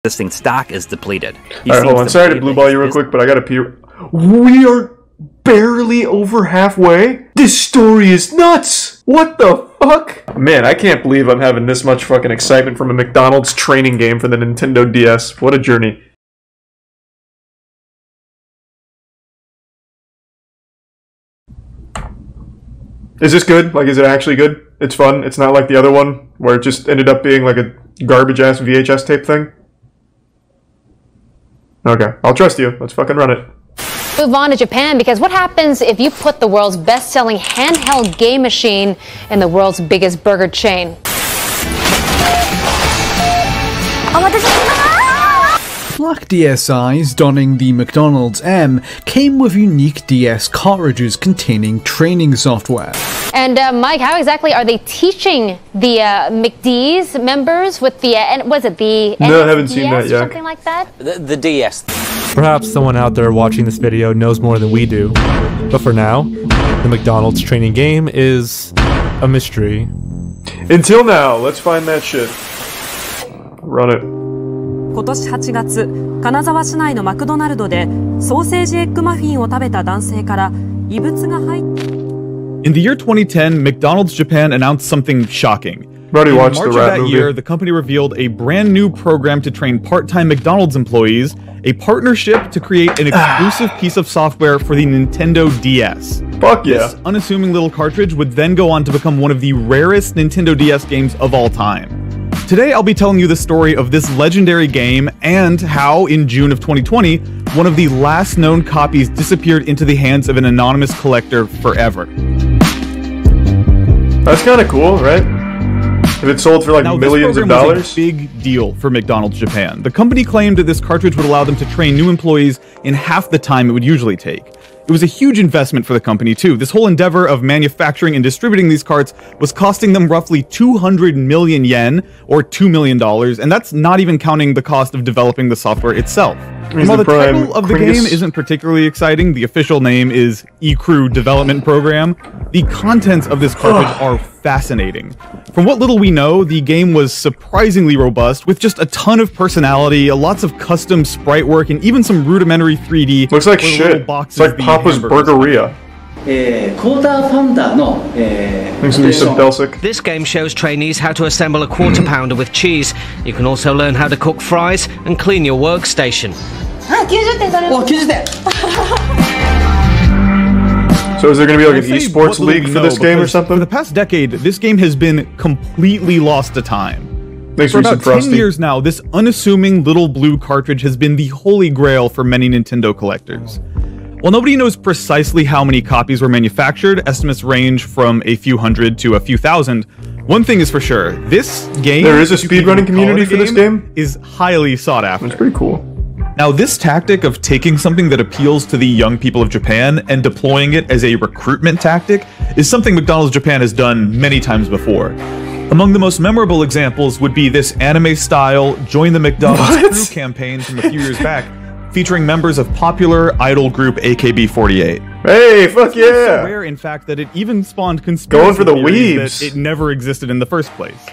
existing stock is depleted. Alright, hold on. Sorry to blue ball you real quick, but I gotta pee. We are barely over halfway? This story is nuts! What the fuck? Man, I can't believe I'm having this much fucking excitement from a McDonald's training game for the Nintendo DS. What a journey. Is this good? Like, is it actually good? It's fun? It's not like the other one, where it just ended up being like a garbage-ass VHS tape thing? Okay, I'll trust you. Let's fucking run it. Move on to Japan, because what happens if you put the world's best-selling handheld game machine in the world's biggest burger chain? Black DSIs donning the McDonald's M came with unique DS cartridges containing training software. And Mike, how exactly are they teaching the McD's members with the, was it the No, I haven't seen that yet. Something like that? The DS. Perhaps someone out there watching this video knows more than we do. But for now, the McDonald's training game is a mystery. Until now, let's find that shit. Run it. 今年8月、金沢市内のマクドナルドでソーセージエッグマフィンを食べた男性から異物が入っ In the year 2010, McDonald's Japan announced something shocking. Already watched In March the rat of that movie. year, the company revealed a brand new program to train part-time McDonald's employees, a partnership to create an exclusive piece of software for the Nintendo DS. Fuck yeah. This unassuming little cartridge would then go on to become one of the rarest Nintendo DS games of all time. Today, I'll be telling you the story of this legendary game and how, in June of 2020, one of the last known copies disappeared into the hands of an anonymous collector forever. That's kind of cool, right? If it sold for like millions of dollars? Was a big deal for McDonald's Japan. The company claimed that this cartridge would allow them to train new employees in half the time it would usually take. It was a huge investment for the company too. This whole endeavor of manufacturing and distributing these carts was costing them roughly 200 million yen, or $2 million, and that's not even counting the cost of developing the software itself. And while the title of the game isn't particularly exciting, the official name is eCrew Development Program, the contents of this cartridge are fascinating. From what little we know, the game was surprisingly robust, with just a ton of personality, lots of custom sprite work, and even some rudimentary 3D. Looks like shit. It's like Papa's Burgeria. This game shows trainees how to assemble a quarter pounder with cheese. You can also learn how to cook fries and clean your workstation. So is there going to be like an esports league for this game or something? For the past decade, this game has been completely lost to time. For about 10 years now, this unassuming little blue cartridge has been the holy grail for many Nintendo collectors. While nobody knows precisely how many copies were manufactured, estimates range from a few hundred to a few thousand. One thing is for sure, this game... There is a speedrunning community for this game? ...is highly sought after. That's pretty cool. Now, this tactic of taking something that appeals to the young people of Japan and deploying it as a recruitment tactic is something McDonald's Japan has done many times before. Among the most memorable examples would be this anime-style Join the McDonald's Crew campaign from a few years back, featuring members of popular idol group AKB48. Hey, fuck yeah! It's so rare, in fact, that it even spawned conspiracy theories that it never existed in the first place.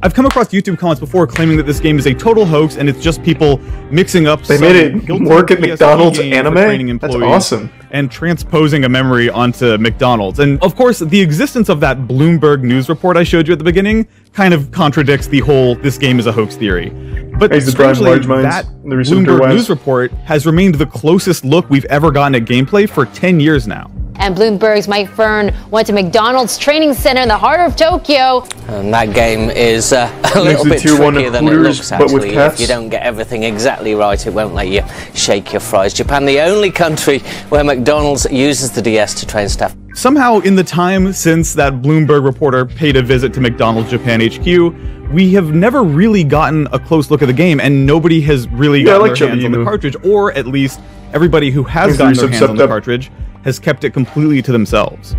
I've come across YouTube comments before claiming that this game is a total hoax and it's just people mixing up They made it work at McDonald's anime? That's awesome. And transposing a memory onto McDonald's. And of course, the existence of that Bloomberg news report I showed you at the beginning kind of contradicts the whole this game is a hoax theory. But strangely, that Bloomberg news report has remained the closest look we've ever gotten at gameplay for 10 years now. And Bloomberg's Mike Fern went to McDonald's training center in the heart of Tokyo. And that game is a little bit trickier than it looks, actually. If you don't get everything exactly right, it won't let you shake your fries. Japan, the only country where McDonald's uses the DS to train staff. Somehow, in the time since that Bloomberg reporter paid a visit to McDonald's Japan HQ, we have never really gotten a close look at the game, and nobody has really gotten their hands on the cartridge, or at least everybody who has gotten their hands on the cartridge has kept it completely to themselves.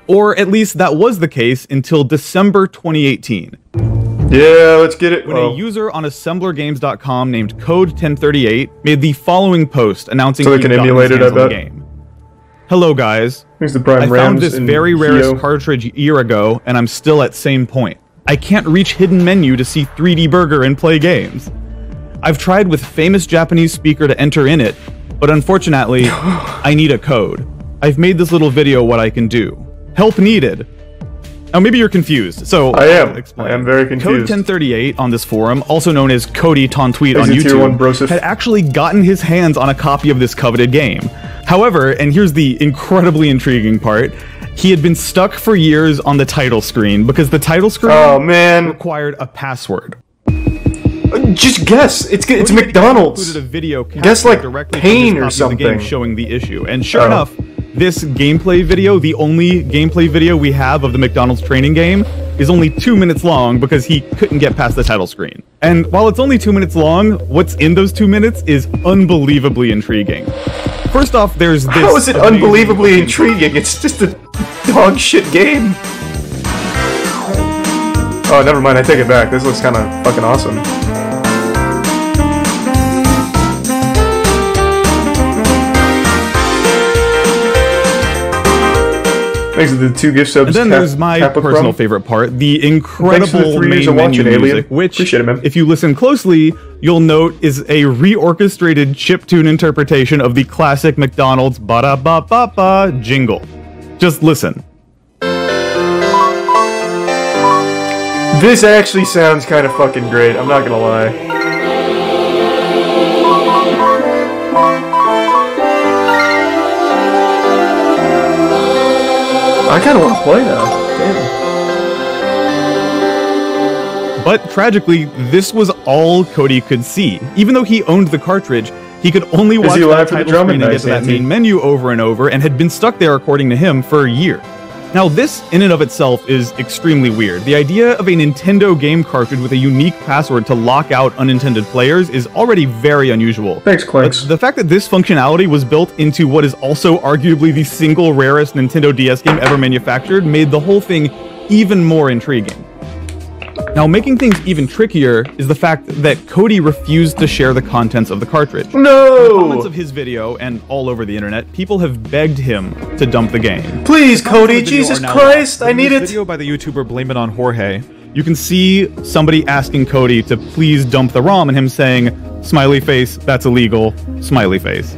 Or at least that was the case until December 2018. Yeah, let's get it. When a user on assemblergames.com named Code1038 made the following post announcing so they can emulate it, I bet. Game. Hello guys, Here's the Prime I found this very rarest cartridge a year ago and I'm still at same point. I can't reach hidden menu to see 3D burger and play games. I've tried with famous Japanese speaker to enter in it, but unfortunately, I need a code. I've made this little video what I can do. Help needed. Now maybe you're confused, so I am very confused. Code 1038 on this forum, also known as Cody Tontweet on YouTube, had actually gotten his hands on a copy of this coveted game. However, and here's the incredibly intriguing part, he had been stuck for years on the title screen because the title screen required a password. Just guess. It's McDonald's. A video guess like pain or something. The game showing the issue, and sure enough, this gameplay video, the only gameplay video we have of the McDonald's training game, is only 2 minutes long because he couldn't get past the title screen. And while it's only 2 minutes long, what's in those 2 minutes is unbelievably intriguing. First off, there's this. How is it unbelievably intriguing? It's just a dog shit game. Oh, never mind. I take it back. This looks kind of fucking awesome. Thanks to the 2 gift subs. And then there's my personal favorite part, the incredible main menu music, which, if you listen closely, you'll note is a reorchestrated chiptune interpretation of the classic McDonald's ba-da-ba-ba-ba jingle. Just listen. This actually sounds kind of fucking great, I'm not gonna lie. I kind of want to play now. Damn. But tragically, this was all Cody could see. Even though he owned the cartridge, he could only watch the title screen and get to that main menu over and over, and had been stuck there, according to him, for a year. Now, this, in and of itself, is extremely weird. The idea of a Nintendo game cartridge with a unique password to lock out unintended players is already very unusual. Thanks, Clanks. But the fact that this functionality was built into what is also arguably the single rarest Nintendo DS game ever manufactured made the whole thing even more intriguing. Now, making things even trickier is the fact that Cody refused to share the contents of the cartridge. No! In the comments of his video, and all over the internet, people have begged him to dump the game. Please, Cody, Jesus Christ, I need it! In this video by the YouTuber Blame It On Jorge, you can see somebody asking Cody to please dump the ROM and him saying, smiley face, that's illegal, smiley face.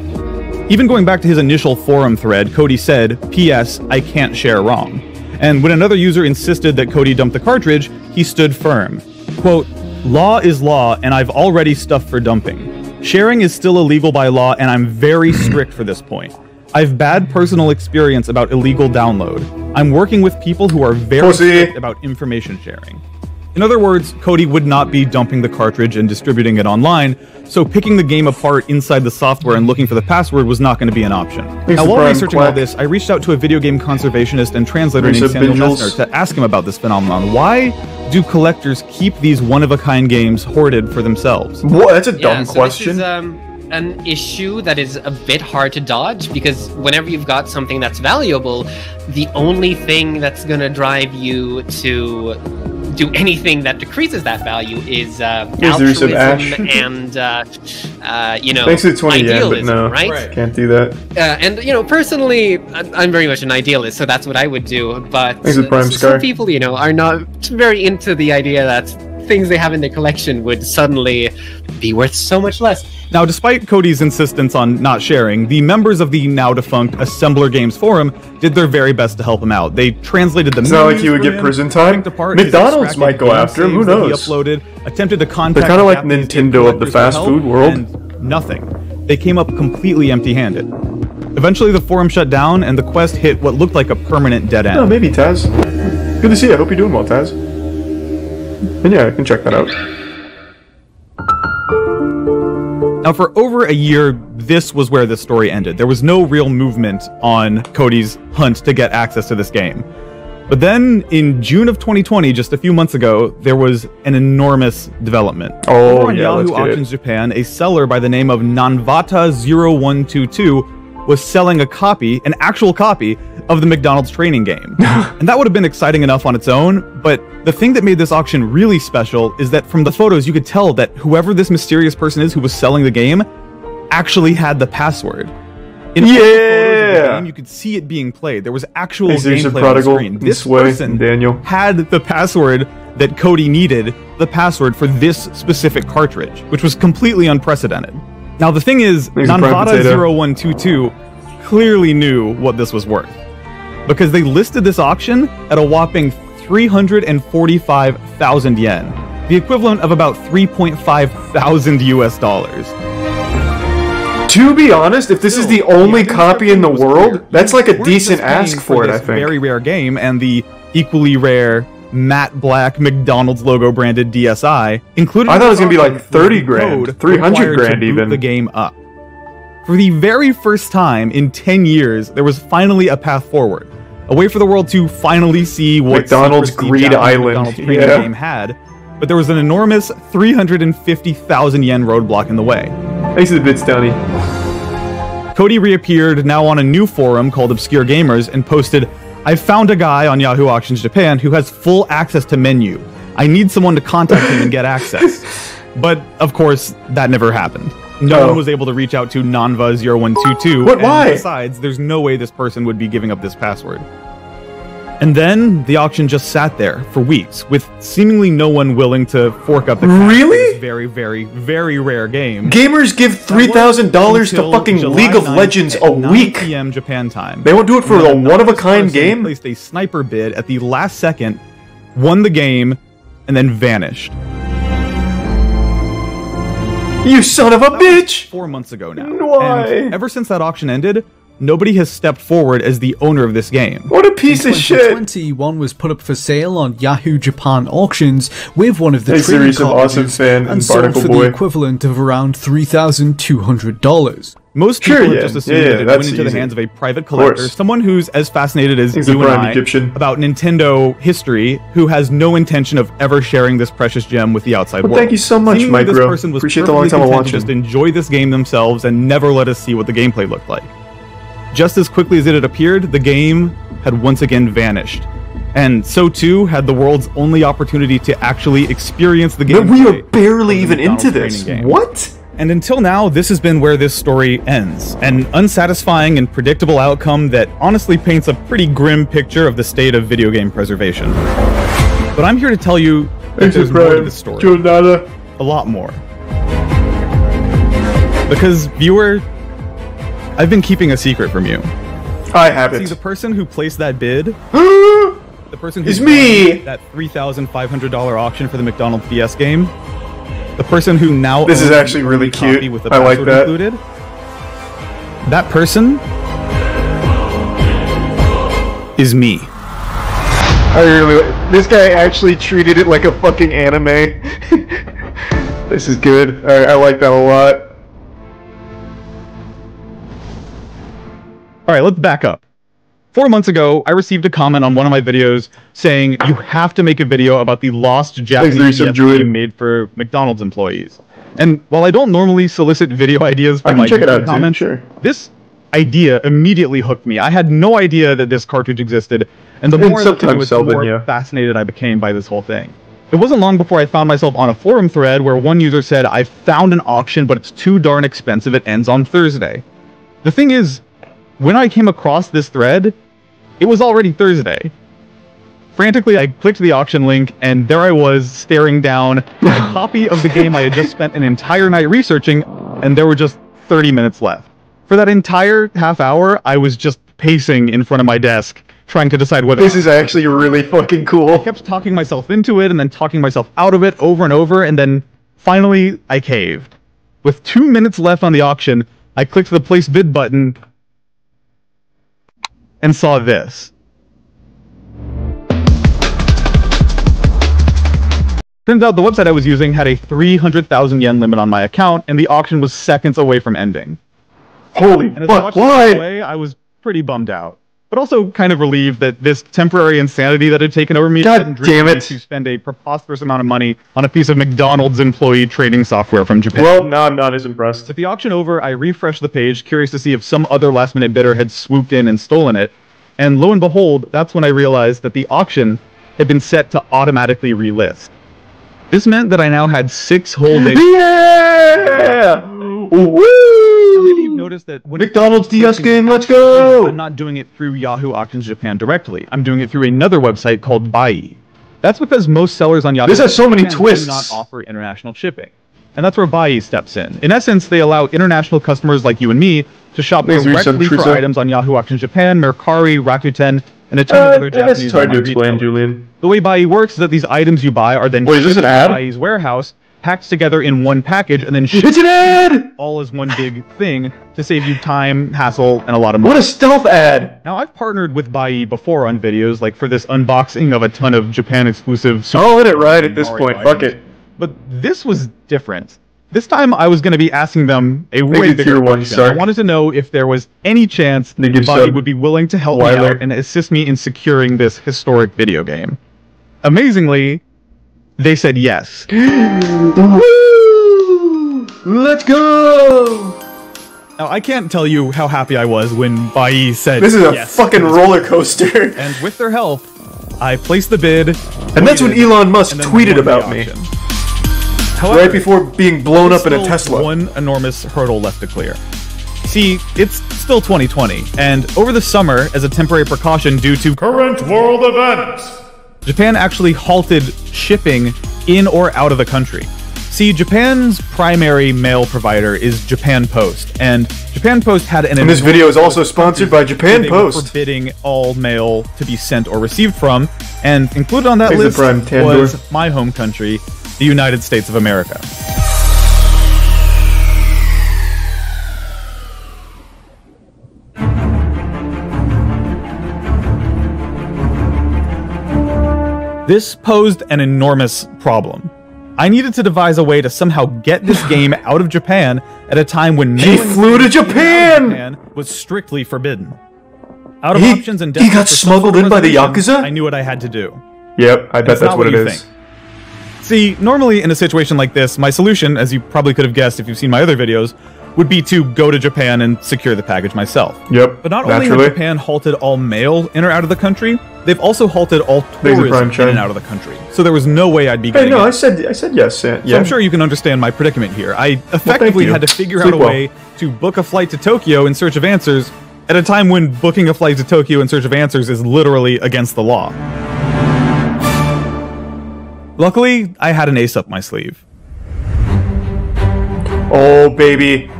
Even going back to his initial forum thread, Cody said, P.S. I can't share ROM. And when another user insisted that Cody dump the cartridge, he stood firm. Quote, law is law, and I've already stuff for dumping. Sharing is still illegal by law, and I'm very strict for this point. I've bad personal experience about illegal download. I'm working with people who are very strict about information sharing. In other words, Cody would not be dumping the cartridge and distributing it online, so picking the game apart inside the software and looking for the password was not going to be an option. Now, while researching all this, I reached out to a video game conservationist and translator named Samuel Messner to ask him about this phenomenon. Why do collectors keep these one-of-a-kind games hoarded for themselves? What? That's a dumb question. This is, an issue that is a bit hard to dodge, because whenever you've got something that's valuable, the only thing that's going to drive you to do anything that decreases that value is altruism and you know, thanks to 20 idealism, yen, but no, right? Can't do that. And you know, personally, I'm very much an idealist, so that's what I would do. But some people, you know, are not very into the idea that things they have in their collection would suddenly be worth so much less. Now, despite Cody's insistence on not sharing, the members of the now-defunct Assembler Games forum did their very best to help him out. They translated the menus. It's not like he would get prison time. McDonald's might go after him, who knows? He uploaded, attempted to contact They're kind of like Nintendo of the fast food world. And nothing. They came up completely empty-handed. Eventually, the forum shut down, and the quest hit what looked like a permanent dead end. Oh, maybe, Taz. Good to see you. I hope you're doing well, Taz. And yeah, I can check that out. Now, for over a year, this was where this story ended. There was no real movement on Cody's hunt to get access to this game. But then, in June of 2020, just a few months ago, there was an enormous development. Oh, on yeah, Yahoo Auctions Japan, a seller by the name of Nanvata0122 was selling a copy, an actual copy, of the McDonald's training game. And that would have been exciting enough on its own, but the thing that made this auction really special is that from the photos you could tell that whoever this mysterious person is who was selling the game actually had the password. In all the photos of the game, you could see it being played. There was actual gameplay on the screen. This person had the password that Cody needed the password for this specific cartridge, which was completely unprecedented. Now the thing is, Nanvada0122 clearly knew what this was worth, because they listed this auction at a whopping 345,000 yen, the equivalent of about 3.5 thousand US dollars. To be honest, if this is the only copy in the world, that's like a decent ask for it, I think. Very rare game and the equally rare matte black McDonald's logo branded DSi included. I thought it was gonna be like 30 grand, 300 grand even. The game up. For the very first time in 10 years, there was finally a path forward, a way for the world to finally see what McDonald's Greed Island McDonald's game had. But there was an enormous 350,000 yen roadblock in the way. Thanks to the bits, Tony. Cody reappeared now on a new forum called Obscure Gamers and posted, "I found a guy on Yahoo Auctions Japan who has full access to menu. I need someone to contact him and get access." But, of course, that never happened. No one was able to reach out to Nanva0122. What? Why? Besides, there's no way this person would be giving up this password. And then the auction just sat there for weeks, with seemingly no one willing to fork up the cash for this very, very, very rare game. Gamers give $3,000 to fucking League of Legends a week. 9 p.m. Japan time. They won't do it for a one-of-a-kind game? Placed a sniper bid at the last second, won the game, and then vanished. You son of a bitch! 4 months ago now. Why? And ever since that auction ended, nobody has stepped forward as the owner of this game. What a piece of shit! 2021 was put up for sale on Yahoo Japan auctions with one of the trading cartridges and sold for the equivalent of around $3,200. Most people have just assumed that it went into the hands of a private collector, someone who's as fascinated as you and I about Nintendo history, who has no intention of ever sharing this precious gem with the outside world. Thank you so much, Mike. This person was appreciate the long time I watched. Just enjoy this game themselves and never let us see what the gameplay looked like. Just as quickly as it had appeared, the game had once again vanished. And so too had the world's only opportunity to actually experience the game. But we are barely even into this. What? And until now, this has been where this story ends. An unsatisfying and predictable outcome that honestly paints a pretty grim picture of the state of video game preservation. But I'm here to tell you that there's more to this story. A lot more. Because, viewer, I've been keeping a secret from you. I haven't. See, the person who placed that bid, the person who won that $3,500 auction for the McDonald's DS game, the person who now this is actually really cute. With the I like that. Included, that person is me. This guy actually treated it like a fucking anime. This is good. I like that a lot. Alright, let's back up. 4 months ago, I received a comment on one of my videos saying, you have to make a video about the lost Japanese game made for McDonald's employees. And while I don't normally solicit video ideas from my comments, this idea immediately hooked me. I had no idea that this cartridge existed, and the more I looked into it, the more fascinated I became by this whole thing. It wasn't long before I found myself on a forum thread where one user said, I found an auction, but it's too darn expensive, it ends on Thursday. The thing is, when I came across this thread, it was already Thursday. Frantically, I clicked the auction link, and there I was, staring down a copy of the game I had just spent an entire night researching, and there were just 30 minutes left. For that entire half hour, I was just pacing in front of my desk, trying to decide whether... This is actually really fucking cool. I kept talking myself into it, and then talking myself out of it over and over, and then finally, I caved. With 2 minutes left on the auction, I clicked the place bid button, and saw this. Turns out the website I was using had a 300,000 yen limit on my account, and the auction was seconds away from ending. Holy fuck, why? I was pretty bummed out. But also kind of relieved that this temporary insanity that had taken over me God damn it. to spend a preposterous amount of money on a piece of McDonald's employee trading software from Japan. Well, no, I'm not as impressed. With the auction over, I refreshed the page, curious to see if some other last-minute bidder had swooped in and stolen it. And lo and behold, that's when I realized that the auction had been set to automatically relist. This meant that I now had 6 whole days. Yeah! Woo! Maybe you've noticed that when McDonald's DS game, let's go! I'm not doing it through Yahoo Auctions Japan directly. I'm doing it through another website called Bai. That's because most sellers on Yahoo This has so many do twists. not offer international shipping. And that's where Bai steps in. In essence, they allow international customers like you and me to shop directly for items on Yahoo Auctions Japan, Mercari, Rakuten, and a ton of other Japanese it's hard to explain, retailers. Julian. The way Bai works is that these items you buy are then Wait, is this shipped an to ad? Bai's warehouse, packed together in one package, and then It's shipped an ad! all as one big thing to save you time, hassle, and a lot of money. What a stealth ad! Now, I've partnered with Bai before on videos, like for this unboxing of a ton of Japan-exclusive... I'll let it ride at this point, fuck it. But this was different. This time, I was going to be asking them a way bigger question. I wanted to know if there was any chance Bai would be willing to help me out and assist me in securing this historic video game. Amazingly, they said yes. Let's go! Now, I can't tell you how happy I was when Bai said this is a yes fucking roller coaster. And with their help, I placed the bid. And that's when Elon Musk tweeted about me. However, right before being blown up in a Tesla. One enormous hurdle left to clear. See, it's still 2020, and over the summer, as a temporary precaution due to current world events, Japan actually halted shipping in or out of the country. See, Japan's primary mail provider is Japan Post, and Japan Post had an... And this video is also sponsored by Japan Post. Forbidding all mail to be sent or received from, and included on that list was my home country, the United States of America. This posed an enormous problem. I needed to devise a way to somehow get this game out of Japan at a time when he flew to Japan was strictly forbidden. Out of options and he got smuggled in by the Yakuza? I knew what I had to do. Yep, I bet that's what it is. See, normally in a situation like this, my solution, as you probably could have guessed if you've seen my other videos, would be to go to Japan and secure the package myself. Yep, but not only has Japan halted all mail in or out of the country, they've also halted all tourism in and out of the country. So there was no way I'd be getting I said yes. Yeah. So I'm sure you can understand my predicament here. I effectively had to figure out a way to book a flight to Tokyo in search of answers at a time when booking a flight to Tokyo in search of answers is literally against the law. Luckily, I had an ace up my sleeve. Oh, baby.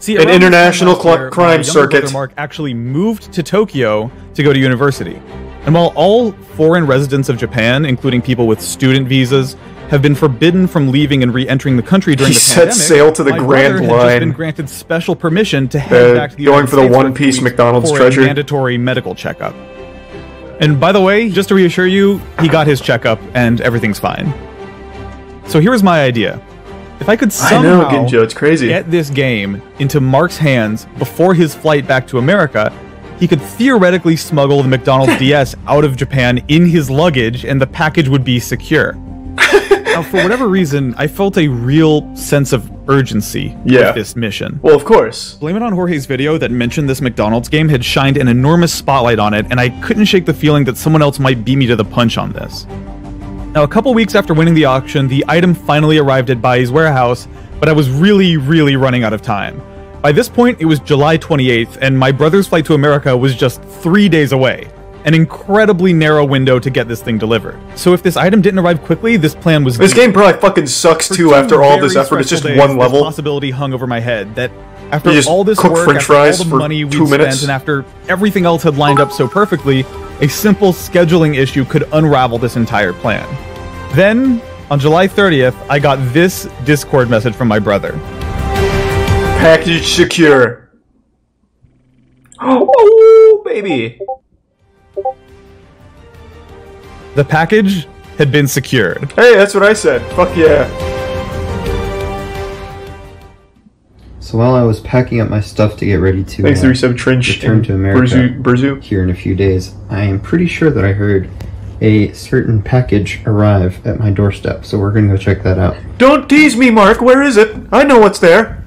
See, an international crime circuit. Mark actually moved to Tokyo to go to university. And while all foreign residents of Japan, including people with student visas, have been forbidden from leaving and re-entering the country during the pandemic, set sail to the Grand Line. Just been granted special permission to head back to the United States for the one-piece McDonald's treasure. A mandatory medical checkup. And by the way, just to reassure you, he got his checkup and everything's fine. So here was my idea. If I could somehow get this game into Mark's hands before his flight back to America, he could theoretically smuggle the McDonald's DS out of Japan in his luggage and the package would be secure. Now, for whatever reason, I felt a real sense of urgency with this mission. Well, of course. Blame It on Jorge's video that mentioned this McDonald's game had shined an enormous spotlight on it, and I couldn't shake the feeling that someone else might beat me to the punch on this. Now, a couple weeks after winning the auction, the item finally arrived at Bai's warehouse, but I was really running out of time. By this point, it was July 28th, and my brother's flight to America was just 3 days away. An incredibly narrow window to get this thing delivered. So if this item didn't arrive quickly, this plan was... This game probably fucking sucks too after all this effort. It's just one level. The possibility hung over my head that after all this work, after all the money we'd spent, and after everything else had lined up so perfectly, a simple scheduling issue could unravel this entire plan. Then, on July 30th, I got this Discord message from my brother. Package secure. Oh, baby. The package had been secured. Hey, that's what I said. Fuck yeah. So while I was packing up my stuff to get ready to return to America here in a few days, I am pretty sure that I heard a certain package arrive at my doorstep, so we're gonna go check that out. Don't tease me, Mark. Where is it? I know what's there.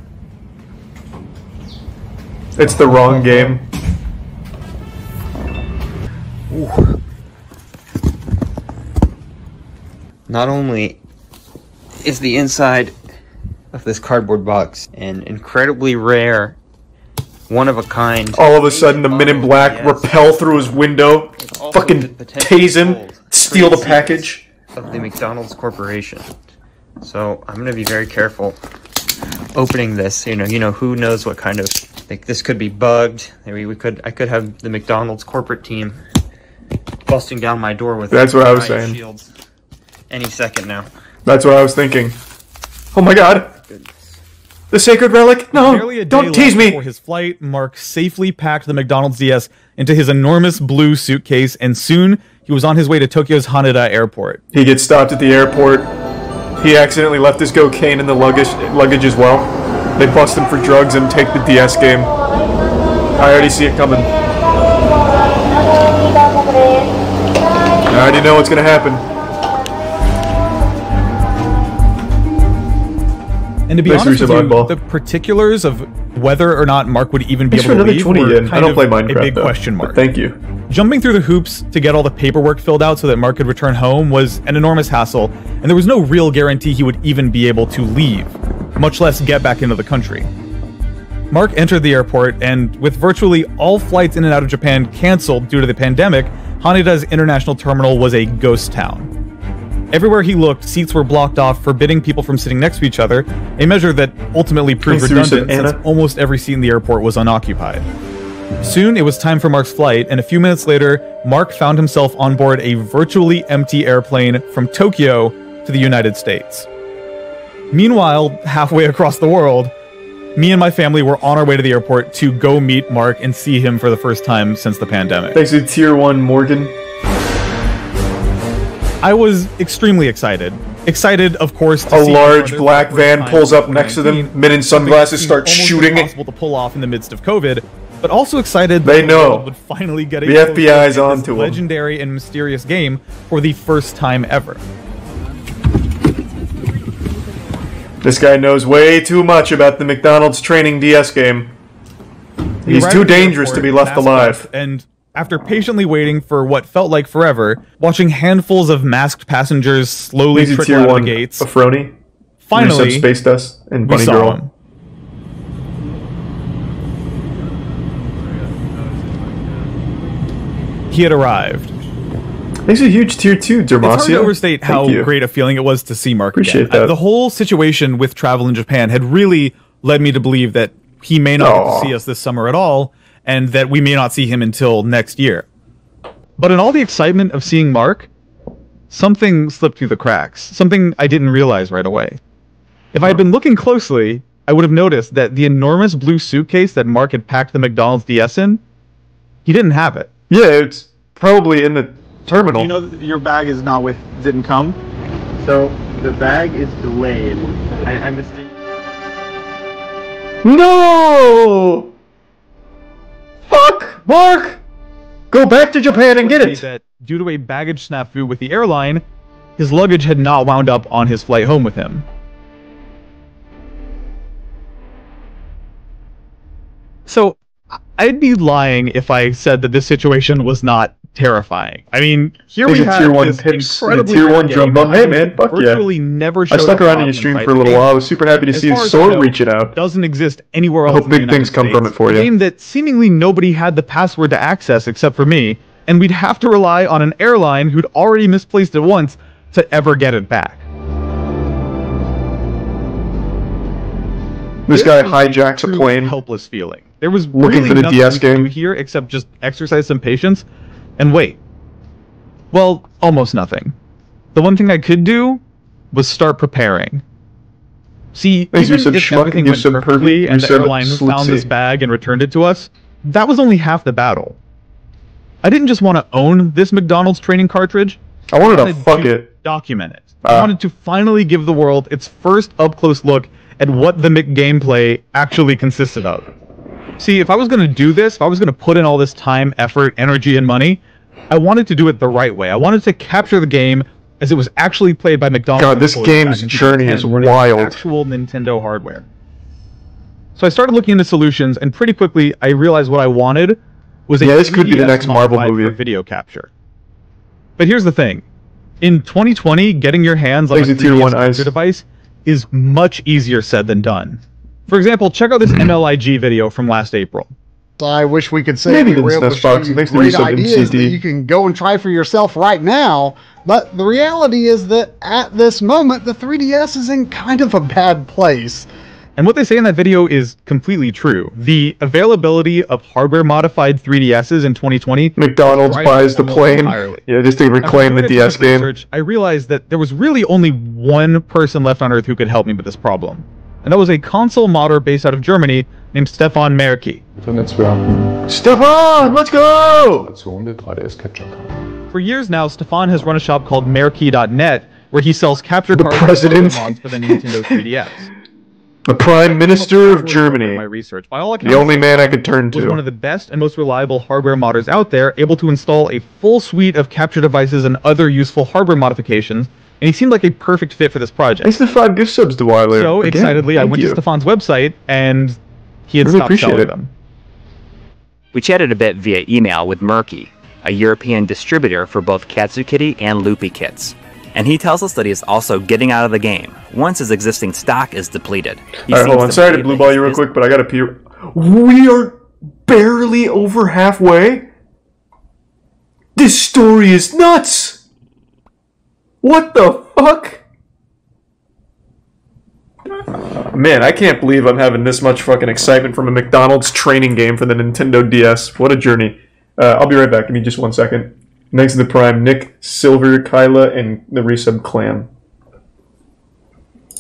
It's the wrong game. Ooh. Not only is the inside of this cardboard box an incredibly rare, one-of-a-kind... All of a sudden, the Men in Black repel through his window, fucking tase him. Steal the package of the McDonald's Corporation. So I'm gonna be very careful opening this. You know, who knows what kind of, like, this could be bugged. Maybe I could have the McDonald's corporate team busting down my door with. That's what I was saying. Shields any second now. That's what I was thinking. Oh my god. The sacred relic? No, don't tease me! Before his flight, Mark safely packed the McDonald's DS into his enormous blue suitcase, and soon he was on his way to Tokyo's Haneda airport. He gets stopped at the airport. He accidentally left his cocaine in the luggage as well. They bust him for drugs and take the DS game. I already see it coming. I already know what's gonna happen. And to be honest with you, the particulars of whether or not Mark would even be able to leave were kind of a big question mark. Thank you. Jumping through the hoops to get all the paperwork filled out so that Mark could return home was an enormous hassle, and there was no real guarantee he would even be able to leave, much less get back into the country. Mark entered the airport, and with virtually all flights in and out of Japan canceled due to the pandemic, Haneda's international terminal was a ghost town. Everywhere he looked, seats were blocked off, forbidding people from sitting next to each other, a measure that ultimately proved redundant since almost every seat in the airport was unoccupied. Soon, it was time for Mark's flight, and a few minutes later, Mark found himself on board a virtually empty airplane from Tokyo to the United States. Meanwhile, halfway across the world, me and my family were on our way to the airport to go meet Mark and see him for the first time since the pandemic. Thanks to Tier 1 Morgan. I was extremely excited. Excited, of course, to see a large black van pulls up next to them. Men in sunglasses start shooting. Impossible to pull off in the midst of COVID, but also excited they that know the world would finally get a the FBI's onto this legendary and mysterious game for the first time ever. This guy knows way too much about the McDonald's training DS game. He's too dangerous to be left alive. And after patiently waiting for what felt like forever, watching handfuls of masked passengers slowly trickle out of the gates, Afroni, finally, Space Dust, and Bunny saw Girl. him. He had arrived. He's a huge Tier 2, Dermacio. It's hard to overstate how great a feeling it was to see Mark again. The whole situation with travel in Japan had really led me to believe that he may not get to see us this summer at all, and that we may not see him until next year. But in all the excitement of seeing Mark, something slipped through the cracks. Something I didn't realize right away. If I had been looking closely, I would have noticed that the enormous blue suitcase that Mark had packed the McDonald's DS in, he didn't have it. Yeah, it's probably in the terminal. You know that your bag is not didn't come? So, the bag is delayed. I missed it. No! Fuck! Mark! Go back to Japan and get it! That due to a baggage snafu with the airline, his luggage had not wound up on his flight home with him. So, I'd be lying if I said that this situation was not terrifying. I mean, here we have Tier 1 this pimps, incredibly Tier 1 drum bum. Hey man, fuck yeah. Never I stuck around in your stream for a little while. I was super happy to see his sword reach it out. Doesn't exist anywhere else. I hope big things come from it for you. A game that seemingly nobody had the password to access except for me, and we'd have to rely on an airline who'd already misplaced it once to ever get it back. This guy hijacks a plane. Helpless feeling. There was looking really for the nothing DS we could do game here except just exercise some patience and wait. Well, almost nothing. The one thing I could do was start preparing. See, even if everything went perfectly and the airline found this bag and returned it to us, that was only half the battle. I didn't just want to own this McDonald's training cartridge. I wanted to fuck it. Document it. I wanted to finally give the world its first up-close look at what the McGameplay actually consisted of. See, if I was going to do this, if I was going to put in all this time, effort, energy, and money, I wanted to do it the right way. I wanted to capture the game as it was actually played by McDonald's. God, this game's journey is wild. Actual Nintendo hardware. So I started looking into solutions, and pretty quickly I realized what I wanted was a this could be the next Marvel movie for video capture. But here's the thing: in 2020, getting your hands on a 3DS capture device is much easier said than done. For example, check out this MLIG video from last April. I wish we could say Maybe we were able to show you great ideas that you can go and try for yourself right now. But the reality is that at this moment, the 3DS is in kind of a bad place. And what they say in that video is completely true. The availability of hardware-modified 3DSs in 2020... McDonald's buys the plane. Yeah, just to reclaim the DS game. Research, I realized that there was really only one person left on Earth who could help me with this problem. And that was a console modder based out of Germany named Stefan Merki. Stefan, let's go! For years now, Stefan has run a shop called Merki.net, where he sells captured president mods for the Nintendo 3DS. The Prime Minister of Germany. My research. By all accounts, the only man I could turn to. Was one of the best and most reliable hardware modders out there, able to install a full suite of capture devices and other useful hardware modifications, and he seemed like a perfect fit for this project. Thanks to 5 gift subs to Wiley. So, excitedly, I went to Stefan's website, and he had stopped selling them. We chatted a bit via email with Merki, a European distributor for both Katsukitty and Loopy kits. And he tells us that he is also getting out of the game once his existing stock is depleted. Alright, hold on. Sorry to blue ball you real quick, but I gotta pee. We are barely over halfway? This story is nuts! What the fuck? Man, I can't believe I'm having this much fucking excitement from a McDonald's training game for the Nintendo DS. What a journey. I'll be right back. Give me just 1 second. Next to the Prime, Nick, Silver, Kyla, and the resub Clam.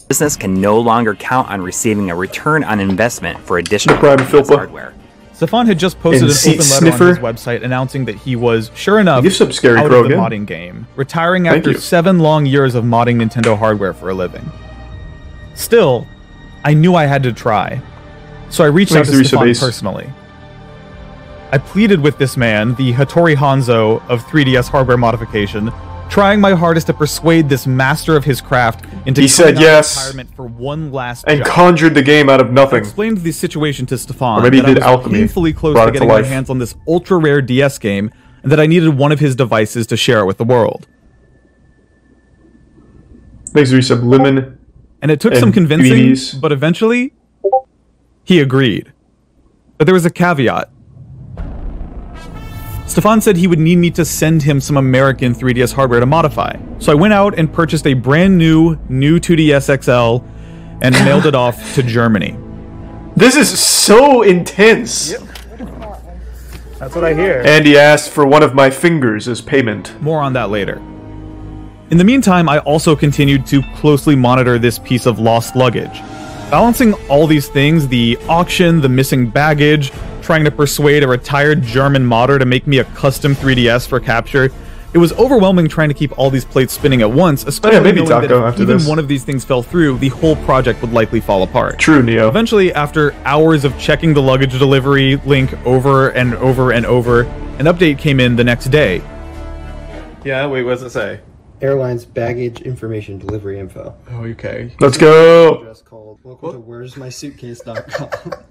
Business can no longer count on receiving a return on investment for additional hardware. Stefan had just posted an open letter on his website announcing that he was, sure enough, out of the modding game, retiring after 7 long years of modding Nintendo hardware for a living. Still, I knew I had to try, so I reached out to Stefan personally. I pleaded with this man, the Hattori Hanzo of 3DS hardware modification, trying my hardest to persuade this master of his craft into retirement for one last job. Conjured the game out of nothing. I explained the situation to Stefan, or maybe he did that I was alchemy, painfully close to getting my hands on this ultra-rare DS game, and that I needed one of his devices to share it with the world. Thanks for some lemon. And it took some convincing, but eventually, he agreed. But there was a caveat. Stefan said he would need me to send him some American 3DS hardware to modify. So I went out and purchased a brand new 2DS XL and mailed it off to Germany. This is so intense. Yep. That's what I hear. And he asked for one of my fingers as payment. More on that later. In the meantime, I also continued to closely monitor this piece of lost luggage. Balancing all these things, the auction, the missing baggage, trying to persuade a retired German modder to make me a custom 3DS for capture, it was overwhelming trying to keep all these plates spinning at once, especially knowing that if even one of these things fell through, the whole project would likely fall apart. True, Neo. Eventually, after hours of checking the luggage delivery link over and over and over, an update came in the next day. Yeah, wait, what does it say? Airline's baggage information delivery info. Oh, okay. Let's go! Address called welcome to where'smysuitcase.com.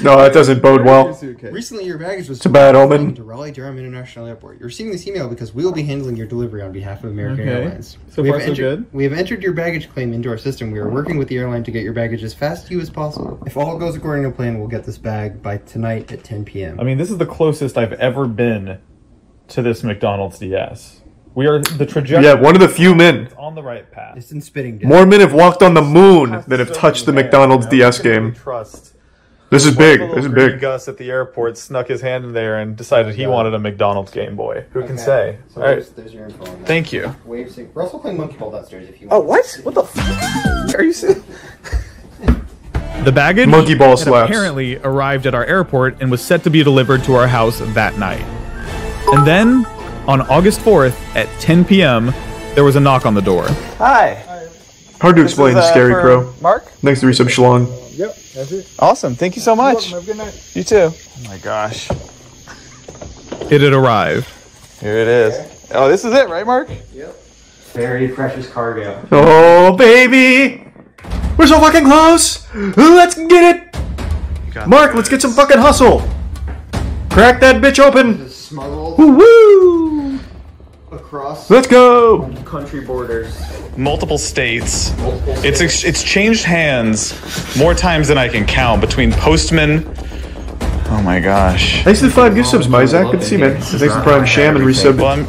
No, that doesn't bode well. Recently, your baggage was it's a bad omen. To Raleigh-Durham International Airport. You're receiving this email because we will be handling your delivery on behalf of American Airlines. So far, so good. We have entered your baggage claim into our system. We are working with the airline to get your baggage as fast to you as possible. If all goes according to plan, we'll get this bag by tonight at 10 p.m. I mean, this is the closest I've ever been to this McDonald's DS. We are the trajectory. Yeah, one of the few men. It's on the right path. It's in spitting down. More men have walked on the moon than have touched the McDonald's DS game. This is big. This is big. Gus at the airport snuck his hand in there and decided he wanted a McDonald's Game Boy. Who can say? So all right. There's your info on that. Thank you. We're also playing Monkey Ball downstairs if you want. Oh, what? What the f***? Are you serious? The baggage Monkey Ball slaps. Apparently arrived at our airport and was set to be delivered to our house that night. And then, on August 4th at 10 p.m., there was a knock on the door. Hi. Hard to explain, Scary Crow. Mark? Thanks to Resub Shalon. Yep, that's it. Awesome. Thank you so much. Have a good night. You too. Oh my gosh. It had arrived. Here it is. Oh, this is it, right, Mark? Yep. Very precious cargo. Oh, baby! We're so fucking close! Let's get it! Mark, let's get some fucking hustle! Crack that bitch open! Smuggled Woo-woo! across Let's go! country borders. Multiple states. It's changed hands more times than I can count between postmen. Oh my gosh. Thanks to the 5 gift subs, Myzak. Good to see you, man. Thanks to the Prime Sham and resub. Well,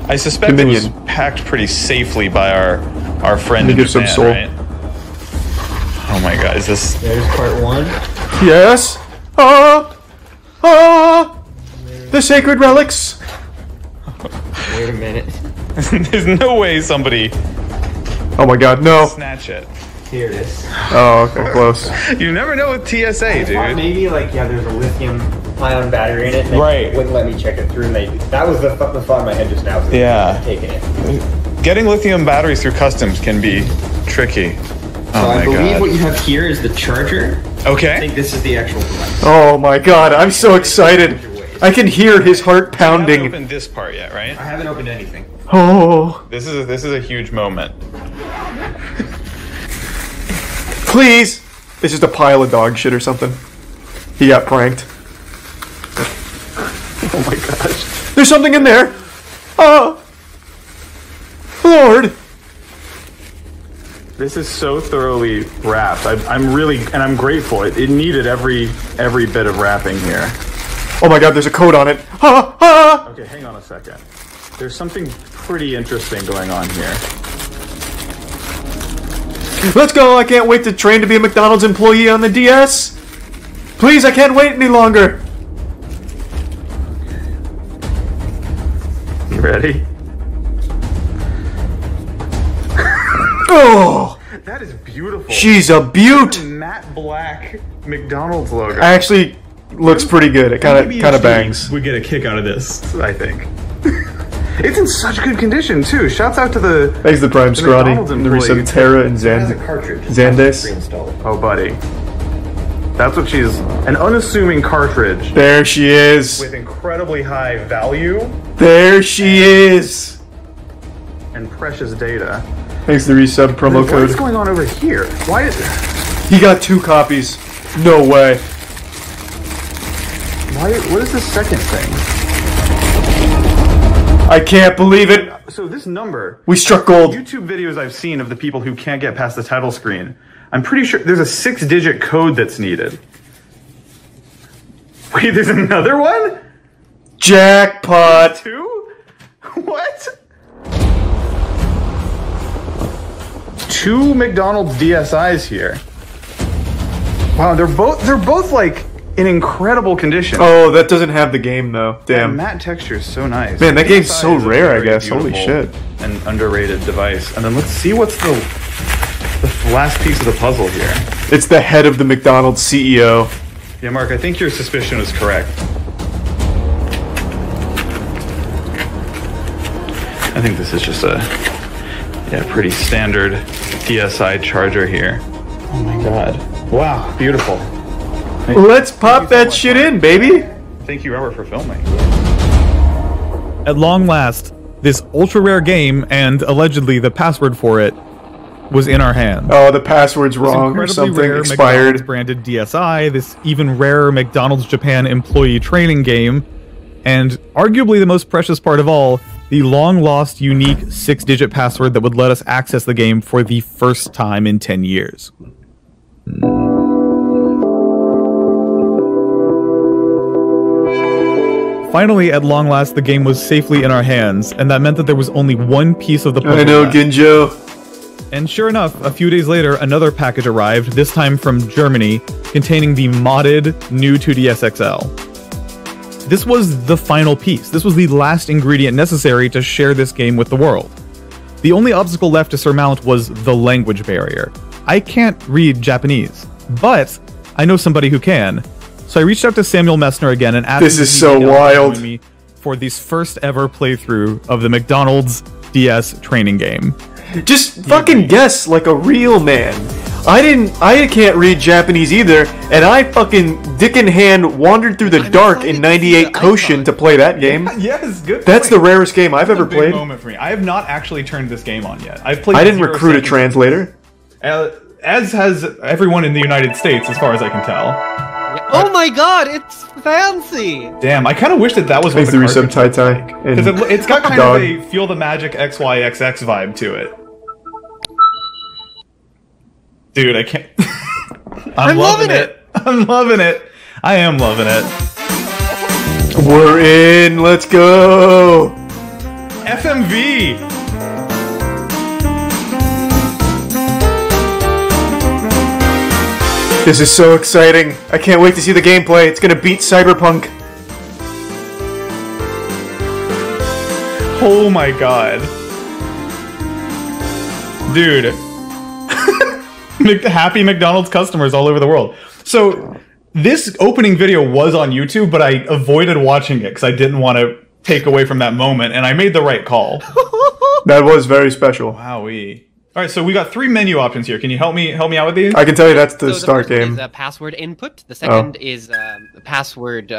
I suspect Dominion. it was packed pretty safely by our friend in Give Japan, some soul. right? Oh my god, is this... There's part 1. Yes. The sacred relics. Wait a minute. There's no way somebody... Oh my god, no. Snatch it. Here it is. Oh, okay, close. You never know with TSA, I dude. thought maybe like there's a lithium-ion battery in it. And Right. They wouldn't let me check it through. Maybe that was the thought in my head just now. So Yeah. Taking it. Getting lithium batteries through customs can be tricky. So I believe what you have here is the charger. Okay. I think this is the actual device. Oh my god, I'm so excited. I can hear his heart You haven't pounding. opened this part yet, right? I haven't opened anything. Oh. This is a huge moment. Please! It's just a pile of dog shit or something. He got pranked. Oh my gosh. There's something in there! Oh! Lord! This is so thoroughly wrapped. I'm really, and I'm grateful. It needed every bit of wrapping here. Oh my god, there's a code on it. Okay, hang on a second. There's something pretty interesting going on here. Let's go! I can't wait to train to be a McDonald's employee on the DS! Please, I can't wait any longer! You ready? Oh! That is beautiful. She's a beaut! Matte black McDonald's logo. Actually, looks pretty good. It kind of bangs. We get a kick out of this, I think. It's in such good condition too. Shouts out to the Thanks to the Prime Scrawny, McDonald's and the employee. resub Terra and It has a cartridge. Zandes. Oh, buddy. That's what she's... An unassuming cartridge. There she is. With incredibly high value. There she is. And precious data. Thanks to the resub promo What code. is going on over here? Why is... He got 2 copies. No way. What is the second thing? I can't believe it. So this number... We struck gold. YouTube videos I've seen of the people who can't get past the title screen, I'm pretty sure there's a 6-digit code that's needed. Wait, there's another one? Jackpot. 2? What? 2 McDonald's DSIs here. Wow, they're both like in incredible condition. Oh, that doesn't have the game though. Damn. The matte texture is so nice. Man, that game's so DSI is a rare, I very guess. Holy beautiful shit. An underrated device. And then let's see what's the last piece of the puzzle here. It's the head of the McDonald's CEO. Yeah, Mark, I think your suspicion was correct. I think this is just a pretty standard DSI charger here. Oh my god. Wow, beautiful. Let's pop that shit in, baby. Thank you, Robert, for filming. At long last, this ultra rare game and allegedly the password for it was in our hands. Oh, the password's wrong or Incredibly something. rare Expired. McDonald's branded DSI, this even rarer McDonald's Japan employee training game, and arguably the most precious part of all, the long-lost unique 6-digit password that would let us access the game for the first time in 10 years. Finally, at long last, the game was safely in our hands, and that meant that there was only one piece of the puzzle I know, left. Ginjo. And sure enough, a few days later, another package arrived, this time from Germany, containing the modded new 2DS XL. This was the final piece. This was the last ingredient necessary to share this game with the world. The only obstacle left to surmount was the language barrier. I can't read Japanese, but I know somebody who can. So I reached out to Samuel Messner again and asked him This is so wild. join me for this first ever playthrough of the McDonald's DS training game. Just fucking guess like a real man. I can't read Japanese either, and I fucking dick in hand wandered through the dark in 98 Koshin to play that game. Yes, good. That's the rarest game I've ever That's a big played. moment for me. I have not actually turned this game on yet. I've played. I didn't 0 recruit a seconds. translator. As has everyone in the United States, as far as I can tell. Oh my god, it's fancy! Damn, I kind of wish that was what Thanks the to resub cartridge Tai looked Tai. like. Because and it's got kind Dog. of a Feel the Magic XYXX vibe to it. Dude, I can't... I'm loving it. I'm loving it. I am loving it. We're in. Let's go. FMV. This is so exciting. I can't wait to see the gameplay. It's gonna beat Cyberpunk. Oh my god. Dude. Happy McDonald's customers all over the world. So, this opening video was on YouTube, but I avoided watching it because I didn't want to take away from that moment, and I made the right call. That was very special. Wowee. Alright, so we got 3 menu options here. Can you help me out with these? I can tell you that's the So start the first game. is password input. The second is password,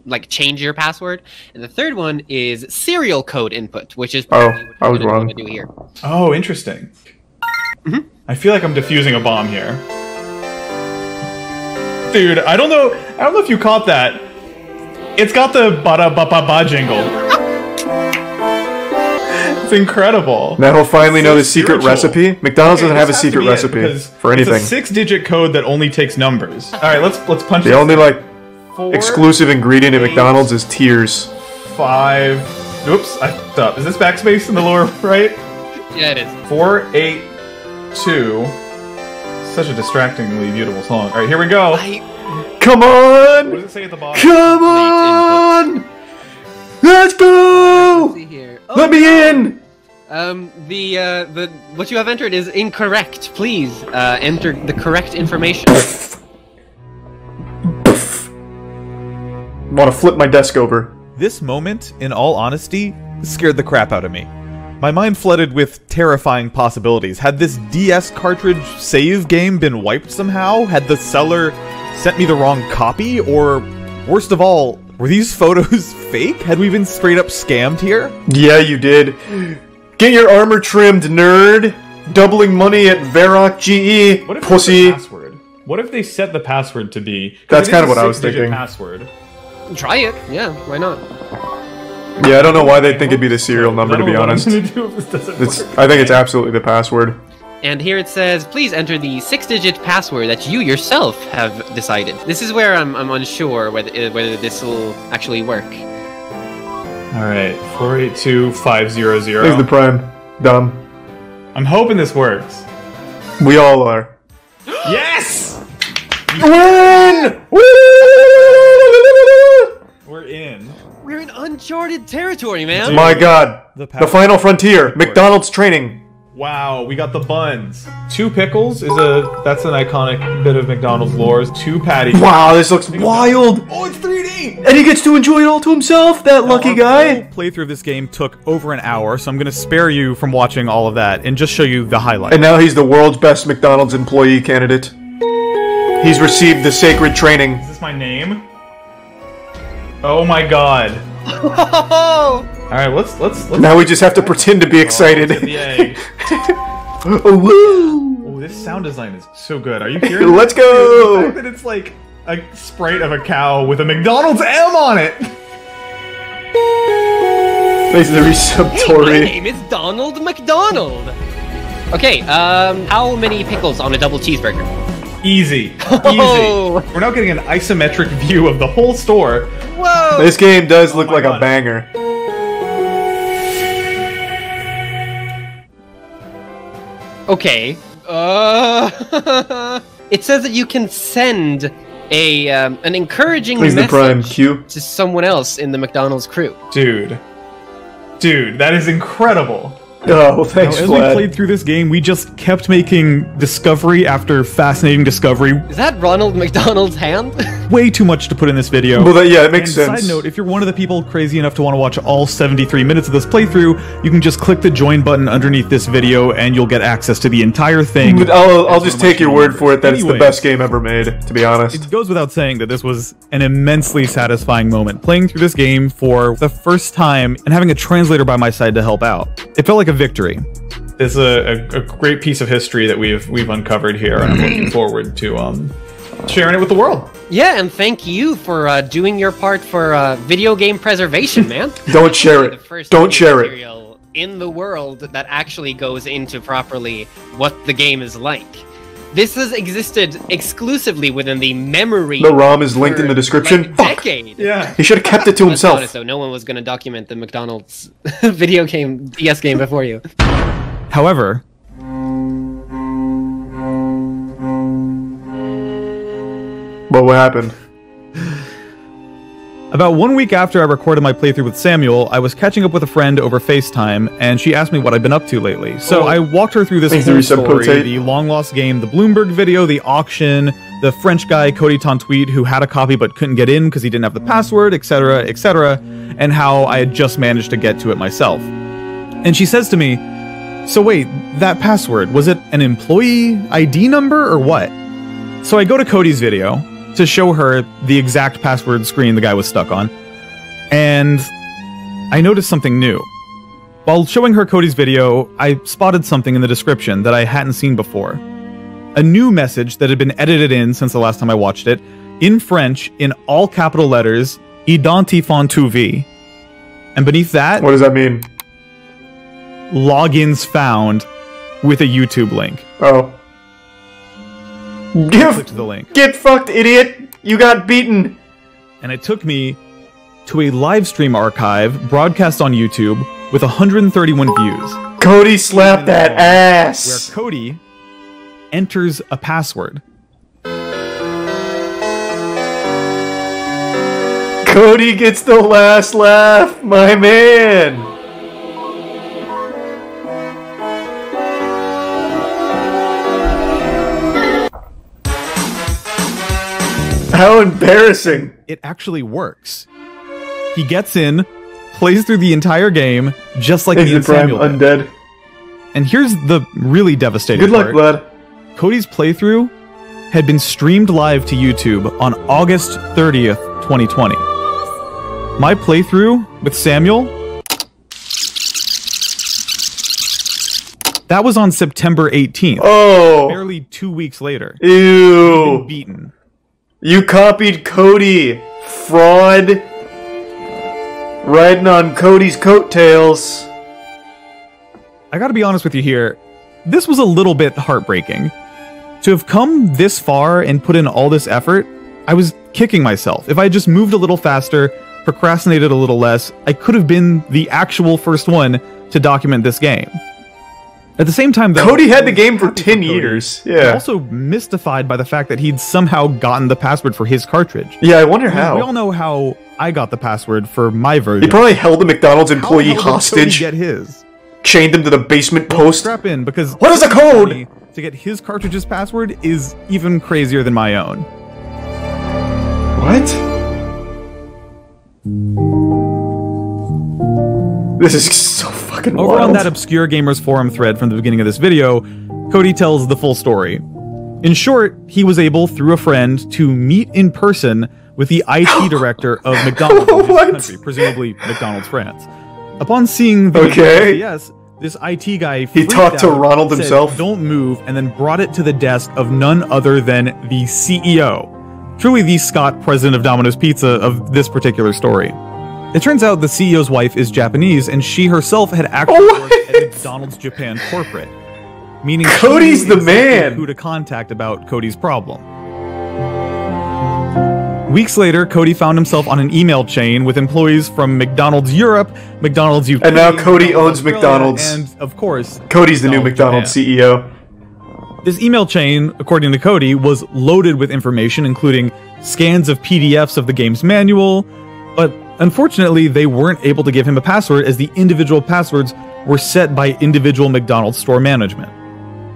like change your password. And the third one is serial code input, which is probably what I was wrong. to do here. Oh, interesting. I feel like I'm defusing a bomb here. Dude, I don't know if you caught that. It's got the ba-da-ba-ba-ba jingle. It's incredible. Now he'll finally know the secret recipe. McDonald's doesn't have a secret recipe for anything. It's a 6-digit code that only takes numbers. All right, let's punch. The only exclusive ingredient at McDonald's is tears. 5. Oops, I fucked up. Is this backspace in the lower right? Yeah, it is. 4, 8, 2. Such a distractingly beautiful song. All right, here we go. Come on! What does it say at the bottom? Come on! Let's go! Let me in! The what you have entered is incorrect. Please enter the correct information. Want to flip my desk over. This moment, in all honesty, scared the crap out of me. My mind flooded with terrifying possibilities. Had this DS cartridge save game been wiped somehow? Had the seller sent me the wrong copy? Or, worst of all, were these photos fake? Had we been straight up scammed here? Yeah, you did. Get your armor trimmed, nerd. Doubling money at Varrock GE, What if pussy. Password? What if they set the password to be... That's kind of what I was thinking. Password. Try it. Yeah, why not? Yeah, I don't know why they'd think it'd be the serial number, to be honest. I think it's absolutely the password. And here it says, please enter the 6-digit password that you yourself have decided. This is where I'm unsure whether this will actually work. Alright, 482500. There's the prime. Dumb. I'm hoping this works. We all are. Yes! Win! We're in. We're in uncharted territory, man. My god. The final frontier. McDonald's training. Wow, we got the buns. 2 pickles that's an iconic bit of McDonald's lore. 2 patties. Wow, this looks wild. Oh, it's 3D. And he gets to enjoy it all to himself, that lucky guy. Playthrough of this game took over an hour, so I'm going to spare you from watching all of that and just show you the highlights. And now he's the world's best McDonald's employee candidate. He's received the sacred training. Is this my name? Oh my god. Alright, let's now we just have to pretend to be excited. Oh, this sound design is so good. Are you hearing Let's go! The fact that it's like a sprite of a cow with a McDonald's M on it! This is a receptory. Hey, my name is Donald McDonald. Okay, how many pickles on a double cheeseburger? Easy. Oh. Easy. We're now getting an isometric view of the whole store. Whoa! This game does look like a banger. Okay. It says that you can send an encouraging message to someone else in the McDonald's crew. Dude, that is incredible. Oh, thanks, As we played through this game, we just kept making discovery after fascinating discovery. Is that Ronald McDonald's hand? Way too much to put in this video. Well, yeah, it makes sense. Side note, if you're one of the people crazy enough to want to watch all 73 minutes of this playthrough, you can just click the join button underneath this video and you'll get access to the entire thing. But I'll just take your word for it that it's the best game ever made, to be honest. It goes without saying that this was an immensely satisfying moment. Playing through this game for the first time and having a translator by my side to help out. It felt like a victory. It's a great piece of history that we've uncovered here, and I'm looking forward to sharing it with the world. Yeah, and thank you for doing your part for video game preservation, man. Don't share it. Don't share it. In the world that actually goes into properly what the game is like. This has existed exclusively within the memory. The ROM is linked in the description. Like decade. Yeah. He should have kept it to himself. Honest, though, no one was going to document the McDonald's video game, DS game before you. However, what happened? About 1 week after I recorded my playthrough with Samuel, I was catching up with a friend over FaceTime, and she asked me what I'd been up to lately. So I walked her through this whole story, the long-lost game, the Bloomberg video, the auction, the French guy Cody Tontuit who had a copy but couldn't get in because he didn't have the password, etc., and how I had just managed to get to it myself. And she says to me, so wait, that password, was it an employee ID number or what? So I go to Cody's video to show her the exact password screen the guy was stuck on, and I noticed something new. While showing her Cody's video, I spotted something in the description that I hadn't seen before. A new message that had been edited in since the last time I watched it, in French, in all capital letters, Identifant tu vie. And beneath that... What does that mean? Logins found with a YouTube link. Oh. Click to the link. Get fucked, idiot! You got beaten! And it took me to a live stream archive broadcast on YouTube with 131 views. Cody slapped that ass! Where Cody enters a password. Cody gets the last laugh, my man! How embarrassing! It actually works. He gets in, plays through the entire game, just like me and Samuel did. Undead. And here's the really devastating part. Good luck, lad. Cody's playthrough had been streamed live to YouTube on August 30th, 2020. My playthrough with Samuel, that was on September 18th. Oh! Barely 2 weeks later. Ew! He'd been beaten. You copied Cody! Fraud! Riding on Cody's coattails. I gotta be honest with you here, this was a little bit heartbreaking. To have come this far and put in all this effort, I was kicking myself. If I just moved a little faster, procrastinated a little less, I could have been the actual first one to document this game. At the same time, though, Cody had the game for 10 years. Yeah. I'm also mystified by the fact that he'd somehow gotten the password for his cartridge. Yeah, I wonder how. We all know how I got the password for my version. He probably held a McDonald's employee hostage. Get his? Chained him to the basement post. Strap in, because what is the code? To get his cartridge's password is even crazier than my own. What? This is so fucking wild. Over on that obscure gamers forum thread from the beginning of this video, Cody tells the full story. In short, he was able, through a friend, to meet in person with the IT director of McDonald's in his country, presumably McDonald's France. Upon seeing the yes, this IT guy talked to Ronald himself. Don't move, and then brought it to the desk of none other than the CEO. Truly the Scott, president of Domino's Pizza, of this particular story. It turns out the CEO's wife is Japanese, and she herself had actually worked at McDonald's Japan corporate. Meaning Cody's the man! Who to contact about Cody's problem. Weeks later, Cody found himself on an email chain with employees from McDonald's Europe, McDonald's UK, and now Cody owns McDonald's. And, of course, Cody's the new McDonald's CEO. This email chain, according to Cody, was loaded with information, including scans of PDFs of the game's manual, but unfortunately, they weren't able to give him a password as the individual passwords were set by individual McDonald's store management.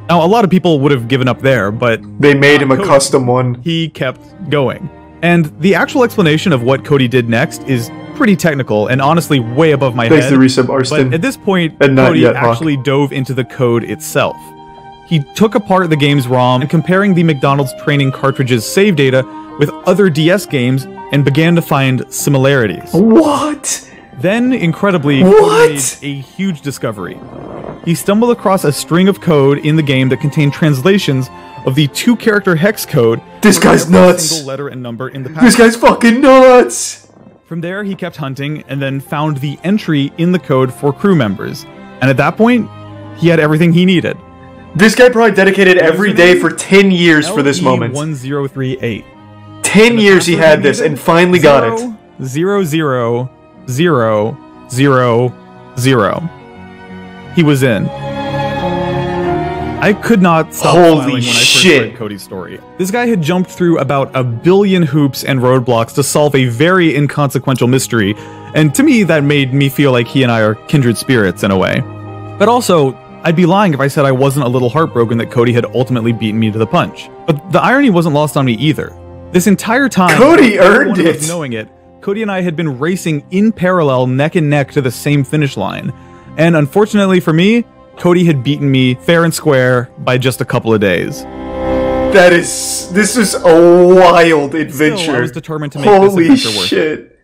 Now, a lot of people would have given up there, but they made him a custom one. He kept going. And the actual explanation of what Cody did next is pretty technical and honestly way above my head. Thanks to Resub Arston. But at this point, Cody actually dove into the code itself. He took apart the game's ROM and comparing the McDonald's training cartridge's save data with other DS games and began to find similarities. What? Then, incredibly, he made a huge discovery. He stumbled across a string of code in the game that contained translations of the 2-character hex code. This guy's nuts. Single letter and number in the password. This guy's fucking nuts. From there, he kept hunting and then found the entry in the code for crew members. And at that point, he had everything he needed. This guy probably dedicated every day for 10 years for this moment. 1038. 10 years he had this and finally got it. 00000. He was in. I could not stop smiling when I first read Cody's story. This guy had jumped through about 1 billion hoops and roadblocks to solve a very inconsequential mystery, and to me that made me feel like he and I are kindred spirits in a way. But also, I'd be lying if I said I wasn't a little heartbroken that Cody had ultimately beaten me to the punch. But the irony wasn't lost on me either. This entire time, Cody earned it! Knowing it, Cody and I had been racing in parallel, neck and neck to the same finish line. And unfortunately for me, Cody had beaten me fair and square by just a couple of days. This is a wild adventure. Still, I was determined to make this adventure worth it.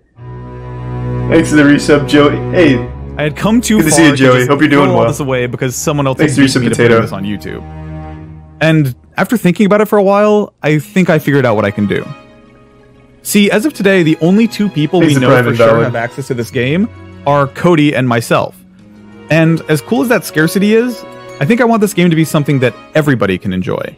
Thanks for the resub, Joey. Hey, I had come too good to far see you, Joey. Hope you're doing all well. This away because someone else Thanks had for beat me to potato. put this on YouTube. And after thinking about it for a while, I think I figured out what I can do. See, as of today, the only 2 people we know for sure have access to this game are Cody and myself. And as cool as that scarcity is, I think I want this game to be something that everybody can enjoy.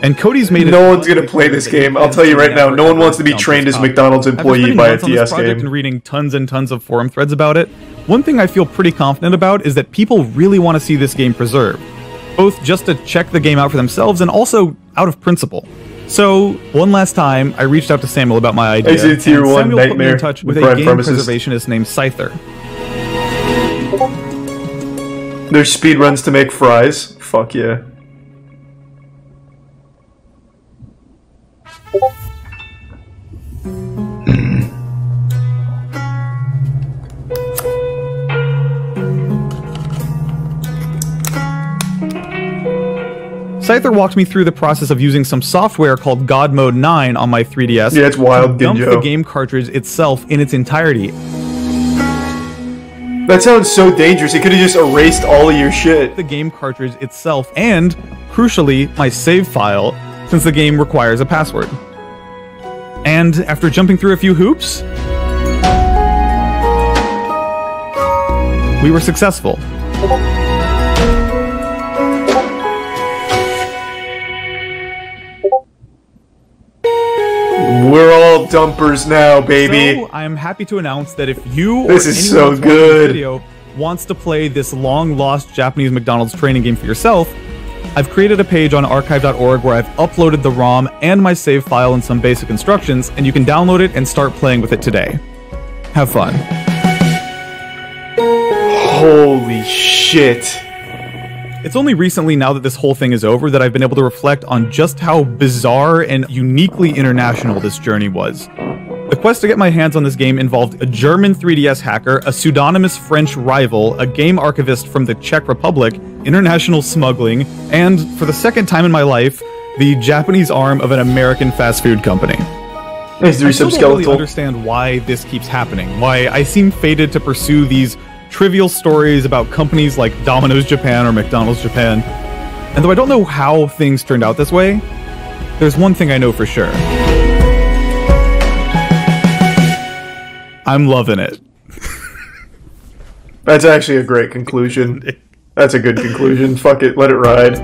And Cody's made it. No one's gonna play this game. I'll tell you right now. No one wants to be trained as McDonald's employee by a TS game. And reading tons and tons of forum threads about it. One thing I feel pretty confident about is that people really want to see this game preserved, both just to check the game out for themselves and also out of principle. So, one last time, I reached out to Samuel about my idea, and Samuel put me in touch with a game preservationist named Scyther. There's speedruns to make fries. Fuck yeah. Scyther walked me through the process of using some software called God Mode 9 on my 3DS. Yeah, it's wild, to dump the game cartridge itself in its entirety. That sounds so dangerous. It could have just erased all of your shit. The game cartridge itself and, crucially, my save file, since the game requires a password. And after jumping through a few hoops, we were successful. We're all dumpers now, baby. So, I am happy to announce that if you this or is anyone so good. This video wants to play this long-lost Japanese McDonald's training game for yourself, I've created a page on archive.org where I've uploaded the ROM and my save file and some basic instructions, and you can download it and start playing with it today. Have fun. Holy shit. It's only recently, now that this whole thing is over, that I've been able to reflect on just how bizarre and uniquely international this journey was. The quest to get my hands on this game involved a German 3DS hacker, a pseudonymous French rival, a game archivist from the Czech Republic, international smuggling, and, for the second time in my life, the Japanese arm of an American fast food company. I still don't really understand why this keeps happening, why I seem fated to pursue these trivial stories about companies like Domino's Japan or McDonald's Japan. And though I don't know how things turned out this way, there's one thing I know for sure. I'm loving it. That's actually a great conclusion. That's a good conclusion. Fuck it, let it ride.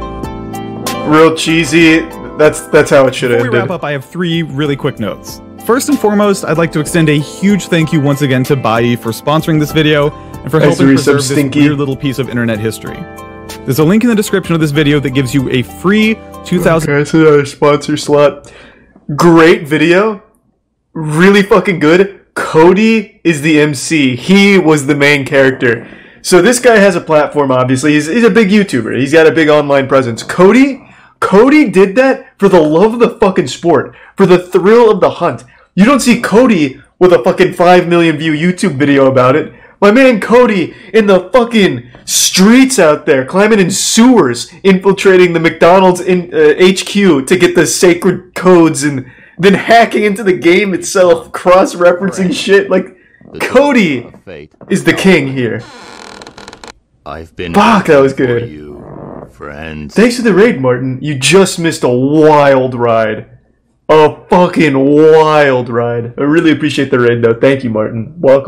Real cheesy. That's how it should have ended. Before we wrap up, I have 3 really quick notes. First and foremost, I'd like to extend a huge thank you once again to Bai for sponsoring this video and for helping preserve this weird little piece of internet history. There's a link in the description of this video that gives you a free 2000. Okay, so our sponsor slot. Great video. Really fucking good. Cody is the MC. He was the main character. So this guy has a platform, obviously. He's a big YouTuber. He's got a big online presence. Cody did that for the love of the fucking sport. For the thrill of the hunt. You don't see Cody with a fucking 5 million view YouTube video about it. My man Cody in the fucking streets out there, climbing in sewers, infiltrating the McDonald's HQ to get the sacred codes and then hacking into the game itself, cross-referencing shit. Like, Cody is the king here. Fuck, that was good. Thanks for the raid, Martin. You just missed a wild ride. A fucking wild ride. I really appreciate the raid, though. Thank you, Martin. Welcome.